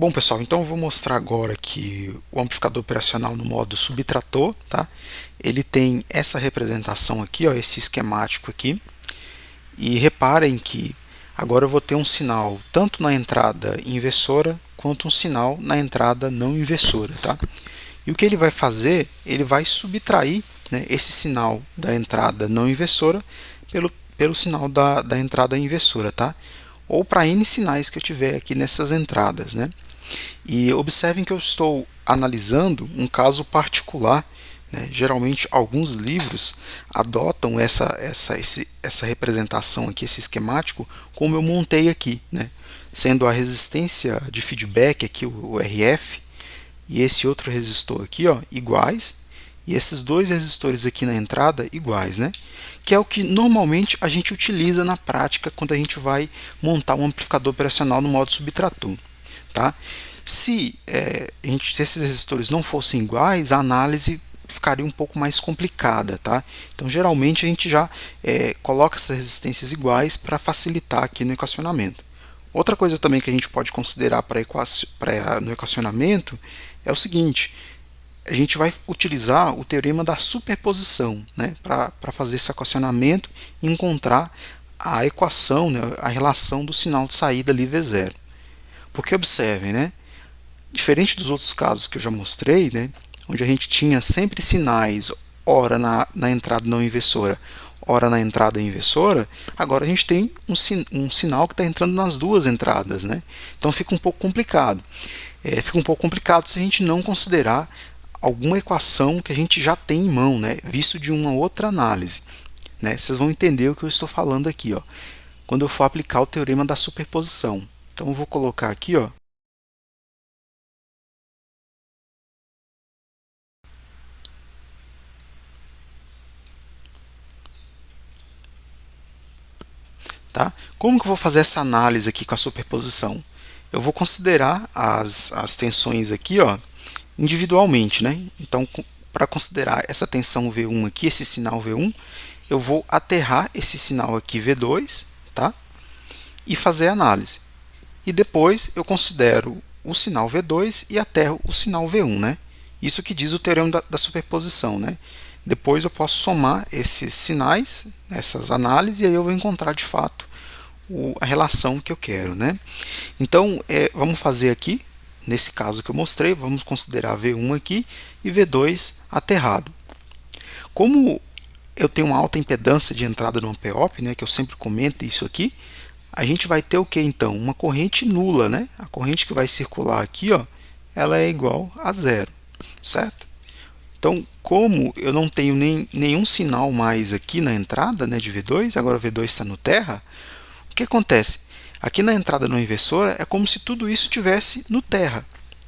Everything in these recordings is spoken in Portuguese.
Bom, pessoal, então eu vou mostrar agora que o amplificador operacional no modo subtrator, tá? Ele tem essa representação aqui, ó, esse esquemático aqui. E reparem que agora eu vou ter um sinal tanto na entrada inversora quanto um sinal na entrada não inversora, tá? E o que ele vai fazer? Ele vai subtrair, né, esse sinal da entrada não inversora pelo sinal da entrada inversora, tá? Ou para N sinais que eu tiver aqui nessas entradas, né? E observem que eu estou analisando um caso particular, né? Geralmente, alguns livros adotam essa representação aqui, esse esquemático, como eu montei aqui, né? Sendo a resistência de feedback, aqui o RF, e esse outro resistor aqui, ó, iguais, e esses dois resistores aqui na entrada iguais, né? Que é o que normalmente a gente utiliza na prática quando a gente vai montar um amplificador operacional no modo subtrator. Tá? Se esses resistores não fossem iguais, a análise ficaria um pouco mais complicada. Tá? Então, geralmente, a gente já coloca essas resistências iguais para facilitar aqui no equacionamento. Outra coisa também que a gente pode considerar no equacionamento é o seguinte: a gente vai utilizar o teorema da superposição, né, para fazer esse equacionamento e encontrar a equação, né, a relação do sinal de saída ali V0. Porque observem, né, diferente dos outros casos que eu já mostrei, né, onde a gente tinha sempre sinais, ora na entrada não inversora, ora na entrada inversora, agora a gente tem um sinal que está entrando nas duas entradas. Né? Então fica um pouco complicado. Fica um pouco complicado se a gente não considerar alguma equação que a gente já tem em mão, né, visto de uma outra análise. Né? Vocês vão entender o que eu estou falando aqui, ó, quando eu for aplicar o teorema da superposição. Então eu vou colocar aqui, ó, tá? Como que eu vou fazer essa análise aqui com a superposição? Eu vou considerar as tensões aqui, ó, individualmente, né? Então, para considerar essa tensão V1 aqui, esse sinal V1, eu vou aterrar esse sinal aqui V2, tá? E fazer a análise. E depois eu considero o sinal V2 e aterro o sinal V1, né? Isso que diz o teorema da superposição, né? Depois eu posso somar esses sinais, essas análises, e aí eu vou encontrar de fato a relação que eu quero, né? Então, vamos fazer aqui, nesse caso que eu mostrei, vamos considerar V1 aqui e V2 aterrado. Como eu tenho uma alta impedância de entrada no amp-op, né, que eu sempre comento isso aqui, a gente vai ter o que então? Uma corrente nula, né? A corrente que vai circular aqui, ó, ela é igual a zero, certo? Então, como eu não tenho nenhum sinal mais aqui na entrada, né, de V2, agora o V2 está no terra, o que acontece? Aqui na entrada não inversora é como se tudo isso tivesse no terra,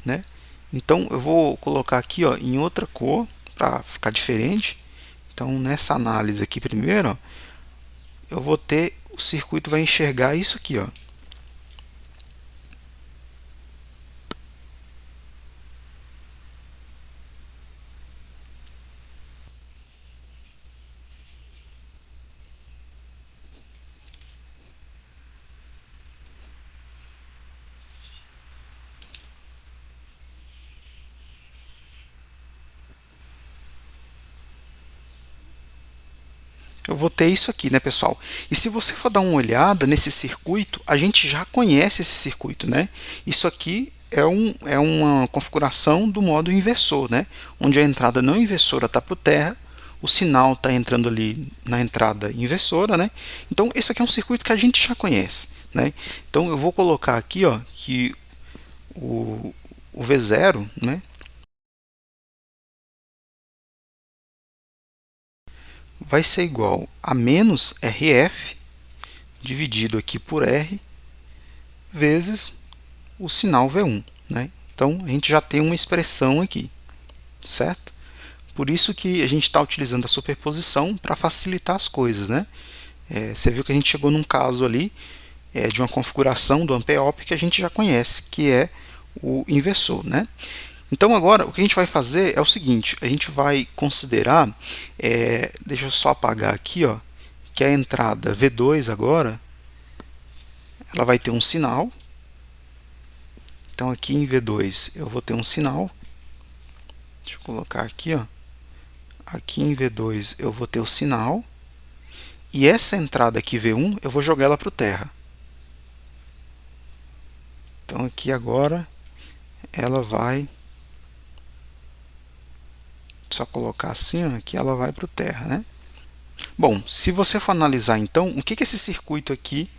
né? Então eu vou colocar aqui, ó, em outra cor para ficar diferente. Então nessa análise aqui primeiro, ó, eu vou ter o circuito vai enxergar isso aqui, ó. Eu vou ter isso aqui, né, pessoal? E se você for dar uma olhada nesse circuito, a gente já conhece esse circuito, né? Isso aqui é uma configuração do modo inversor, né? Onde a entrada não inversora está para o terra, o sinal está entrando ali na entrada inversora, né? Então, esse aqui é um circuito que a gente já conhece, né? Então, eu vou colocar aqui, ó, que o V0, né, vai ser igual a menos RF dividido aqui por R vezes o sinal V1. Né? Então, a gente já tem uma expressão aqui, certo? Por isso que a gente está utilizando a superposição para facilitar as coisas. Né? Você viu que a gente chegou num caso ali de uma configuração do amp-op que a gente já conhece, que é o inversor. Né? Então, agora, o que a gente vai fazer é o seguinte, a gente vai considerar, deixa eu só apagar aqui, ó, que a entrada V2 agora, ela vai ter um sinal, Então aqui em V2 eu vou ter um sinal. Deixa eu colocar aqui, ó. Aqui em V2 eu vou ter o sinal. E essa entrada aqui, V1, eu vou jogar ela para o terra. Então aqui agora ela vai... Só colocar assim, ó, aqui ela vai para o terra, né? Bom, se você for analisar então, o que esse circuito aqui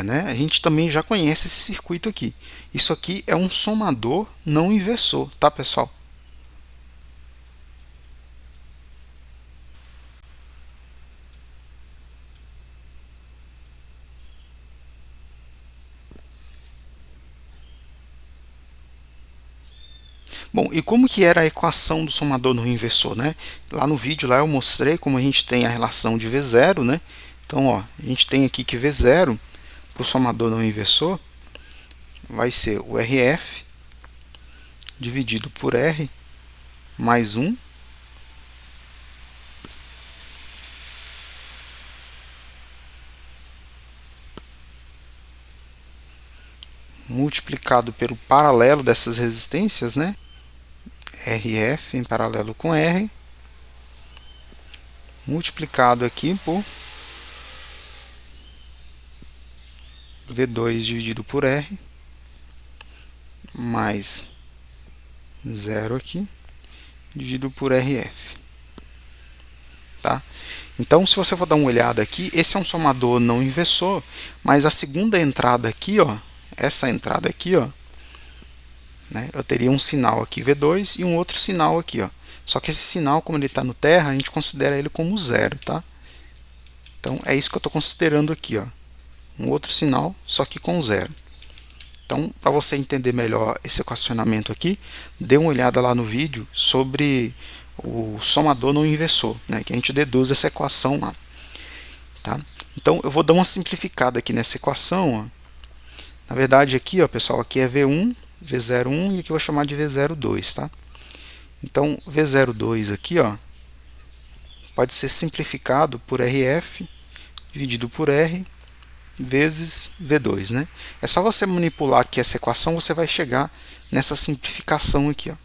né? A gente também já conhece esse circuito aqui. Isso aqui é um somador não inversor, tá, pessoal? Bom, e como que era a equação do somador não inversor, né? Lá no vídeo lá eu mostrei como a gente tem a relação de V0, né? Então, ó, a gente tem aqui que V0 para o somador não inversor vai ser o RF dividido por R mais 1 multiplicado pelo paralelo dessas resistências, né? RF em paralelo com R, multiplicado aqui por V2 dividido por R, mais 0 aqui, dividido por RF. Tá? Então, se você for dar uma olhada aqui, esse é um somador não inversor, mas a segunda entrada aqui, ó, essa entrada aqui, ó, né, eu teria um sinal aqui V2 e um outro sinal aqui, ó. Só que esse sinal, como ele está no terra, a gente considera ele como zero, tá? Então é isso que eu estou considerando aqui, ó, um outro sinal, só que com zero. Então, para você entender melhor esse equacionamento aqui, dê uma olhada lá no vídeo sobre o somador não inversor, né, que a gente deduz essa equação lá. Tá? Então, eu vou dar uma simplificada aqui nessa equação. Ó. Na verdade, aqui, ó, pessoal, aqui é V1, V01 e aqui eu vou chamar de V02. Tá? Então, V02 aqui, ó, pode ser simplificado por RF dividido por R vezes V2. Né? É só você manipular aqui essa equação, você vai chegar nessa simplificação aqui. Ó.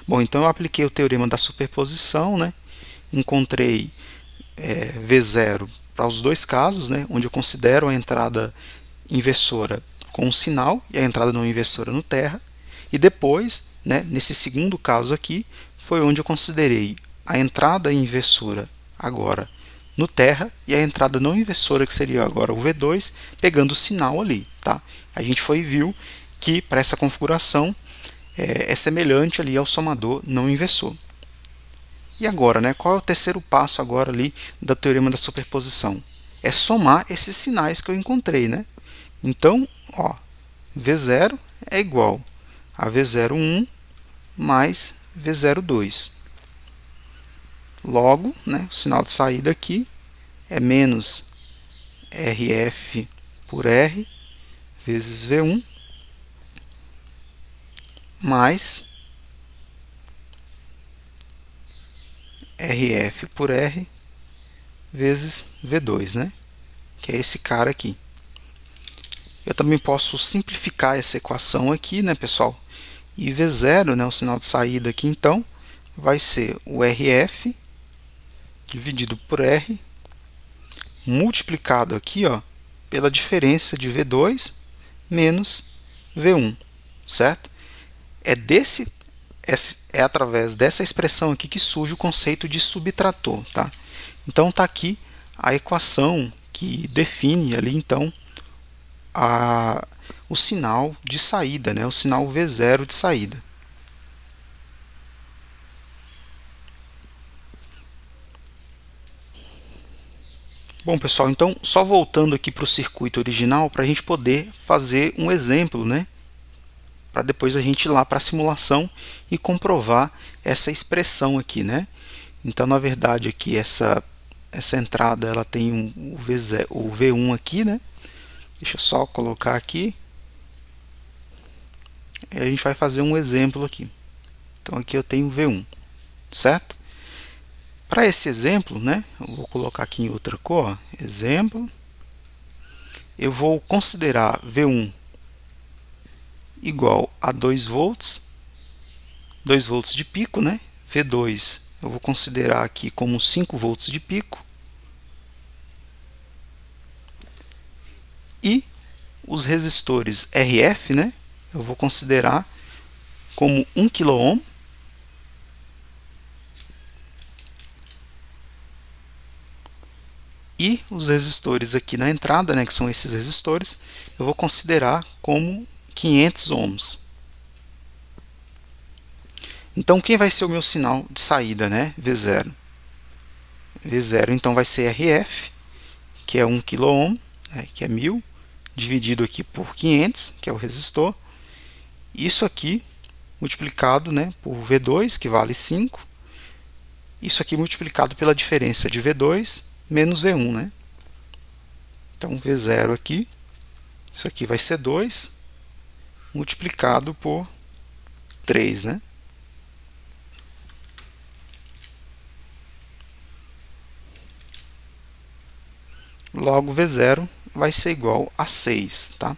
Bom, então eu apliquei o teorema da superposição, né? Encontrei V0 para os dois casos, né? Onde eu considero a entrada inversora com um sinal e a entrada não inversora no terra. E depois, né, nesse segundo caso aqui, foi onde eu considerei a entrada inversora agora no terra e a entrada não inversora, que seria agora o V2, pegando o sinal ali. Tá? A gente viu que para essa configuração é semelhante ali ao somador não inversor. E agora, né, qual é o terceiro passo agora ali do teorema da superposição? É somar esses sinais que eu encontrei. Né? Então, ó, V0 é igual a V01 mais V02. Logo, né, o sinal de saída aqui é menos RF por R vezes V1 mais RF por R vezes V2, né? Que é esse cara aqui. Eu também posso simplificar essa equação aqui, né, pessoal? E V0, né, o sinal de saída aqui, então, vai ser o RF dividido por R, multiplicado aqui, ó, pela diferença de V2 menos V1, certo? É através dessa expressão aqui que surge o conceito de subtrator, tá? Então está aqui a equação que define ali então o sinal de saída, né? O sinal V0 de saída. Bom, pessoal, então só voltando aqui para o circuito original para a gente poder fazer um exemplo, né? Para depois a gente ir lá para a simulação e comprovar essa expressão aqui, né? Então, na verdade, aqui essa entrada ela tem o V1 aqui, né? Deixa eu só colocar aqui. E a gente vai fazer um exemplo aqui. Então, aqui eu tenho V1, certo? Para esse exemplo, né? Eu vou colocar aqui em outra cor, exemplo. Eu vou considerar V1 igual a 2 volts, 2 volts de pico, né? V2 eu vou considerar aqui como 5 volts de pico. E os resistores RF, né? Eu vou considerar como 1 kΩ. E os resistores aqui na entrada, né, que são esses resistores, eu vou considerar como 500 ohms. Então, quem vai ser o meu sinal de saída, né? V0. V0, então, vai ser RF, que é 1 kΩ, né, que é 1000, dividido aqui por 500, que é o resistor. Isso aqui multiplicado, né, por V2, que vale 5. Isso aqui multiplicado pela diferença de V2 menos V1, né? Então, V0 aqui, isso aqui vai ser 2, multiplicado por 3, né? Logo, V0 vai ser igual a 6, tá?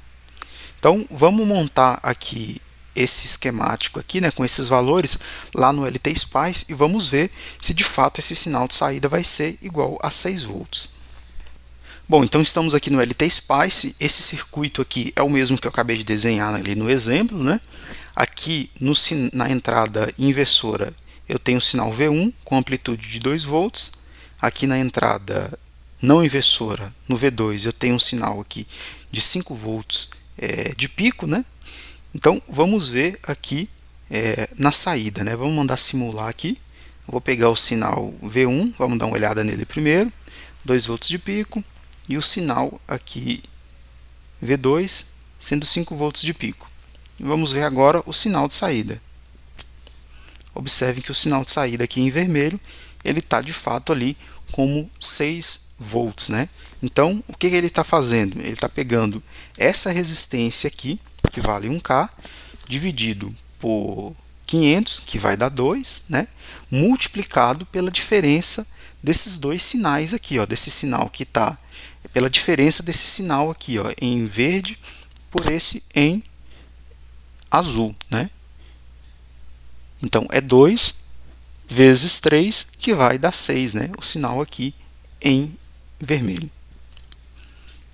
Então, vamos montar aqui esse esquemático aqui, né, com esses valores lá no LTSpice e vamos ver se de fato esse sinal de saída vai ser igual a 6 volts. Bom, então estamos aqui no LTSpice. Esse circuito aqui é o mesmo que eu acabei de desenhar ali no exemplo, né? Aqui na entrada inversora eu tenho o sinal V1 com amplitude de 2 volts. Aqui na entrada não inversora, no V2, eu tenho um sinal aqui de 5 volts de pico, né? Então vamos ver aqui na saída, né? Vamos mandar simular aqui. Vou pegar o sinal V1, vamos dar uma olhada nele primeiro, 2 volts de pico, e o sinal aqui V2 sendo 5 volts de pico. Vamos ver agora o sinal de saída. Observem que o sinal de saída aqui em vermelho, ele está de fato ali como 6 volts, né? Então, o que ele está fazendo? Ele está pegando essa resistência aqui, que vale 1K, dividido por 500, que vai dar 2, né? Multiplicado pela diferença desses dois sinais aqui, ó, desse sinal que está, pela diferença desse sinal aqui, ó, em verde, por esse em azul, né? Então, é 2 vezes 3, que vai dar 6, né? O sinal aqui em vermelho.